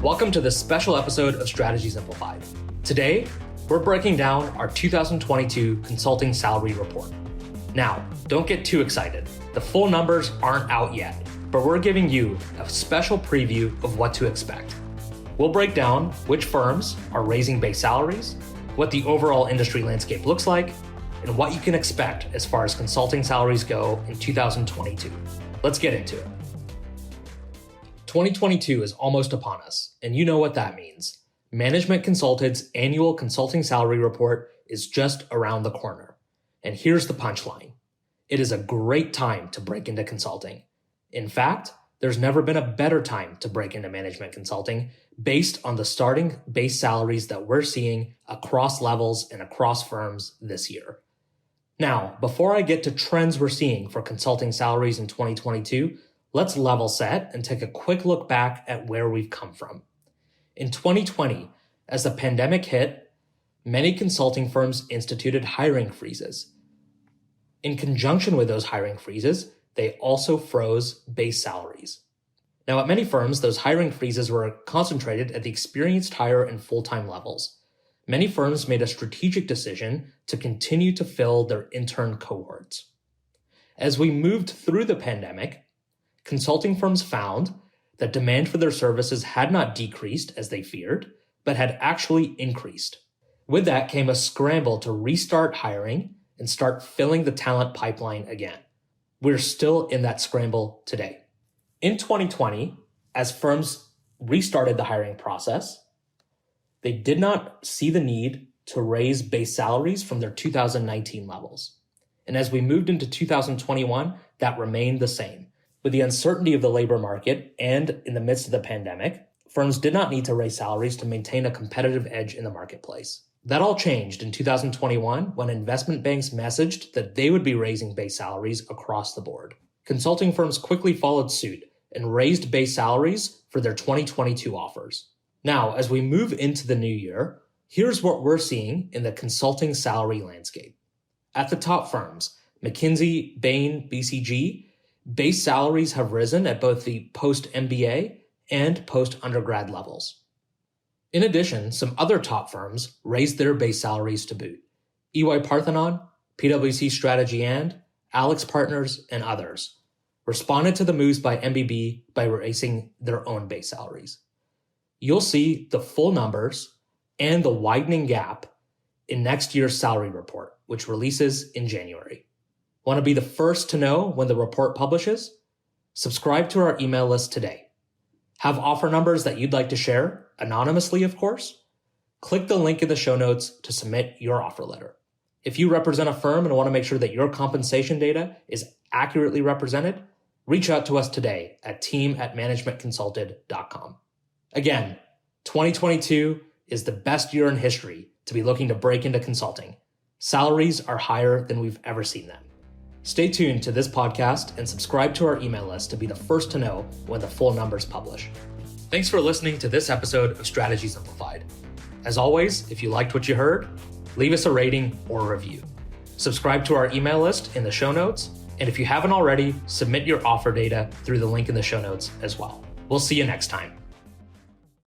Welcome to this special episode of Strategy Simplified. Today, we're breaking down our 2022 consulting salary report. Now, don't get too excited. The full numbers aren't out yet, but we're giving you a special preview of what to expect. We'll break down which firms are raising base salaries, what the overall industry landscape looks like, and what you can expect as far as consulting salaries go in 2022. Let's get into it. 2022 is almost upon us, and you know what that means. Management Consultant's annual consulting salary report is just around the corner. And here's the punchline. It is a great time to break into consulting. In fact, there's never been a better time to break into management consulting based on the starting base salaries that we're seeing across levels and across firms this year. Now, before I get to trends we're seeing for consulting salaries in 2022, let's level set and take a quick look back at where we've come from. In 2020, as the pandemic hit, many consulting firms instituted hiring freezes. In conjunction with those hiring freezes, they also froze base salaries. Now, at many firms, those hiring freezes were concentrated at the experienced hire and full-time levels. Many firms made a strategic decision to continue to fill their intern cohorts. As we moved through the pandemic, consulting firms found that demand for their services had not decreased as they feared, but had actually increased. With that came a scramble to restart hiring and start filling the talent pipeline again. We're still in that scramble today. In 2020, as firms restarted the hiring process, they did not see the need to raise base salaries from their 2019 levels. And as we moved into 2021, that remained the same. With the uncertainty of the labor market and in the midst of the pandemic, firms did not need to raise salaries to maintain a competitive edge in the marketplace. That all changed in 2021 when investment banks messaged that they would be raising base salaries across the board. Consulting firms quickly followed suit and raised base salaries for their 2022 offers. Now, as we move into the new year, here's what we're seeing in the consulting salary landscape. At the top firms, McKinsey, Bain, BCG, base salaries have risen at both the post-MBA and post-undergrad levels. In addition, some other top firms raised their base salaries to boot. EY Parthenon, PwC Strategy and Alex Partners, and others responded to the moves by MBB by raising their own base salaries. You'll see the full numbers and the widening gap in next year's salary report, which releases in January. Want to be the first to know when the report publishes? Subscribe to our email list today. Have offer numbers that you'd like to share, anonymously of course? Click the link in the show notes to submit your offer letter. If you represent a firm and want to make sure that your compensation data is accurately represented, reach out to us today at team@managementconsulted.com. Again, 2022 is the best year in history to be looking to break into consulting. Salaries are higher than we've ever seen them. Stay tuned to this podcast and subscribe to our email list to be the first to know when the full numbers publish. Thanks for listening to this episode of Strategy Simplified. As always, if you liked what you heard, leave us a rating or a review. Subscribe to our email list in the show notes, and if you haven't already, submit your offer data through the link in the show notes as well. We'll see you next time.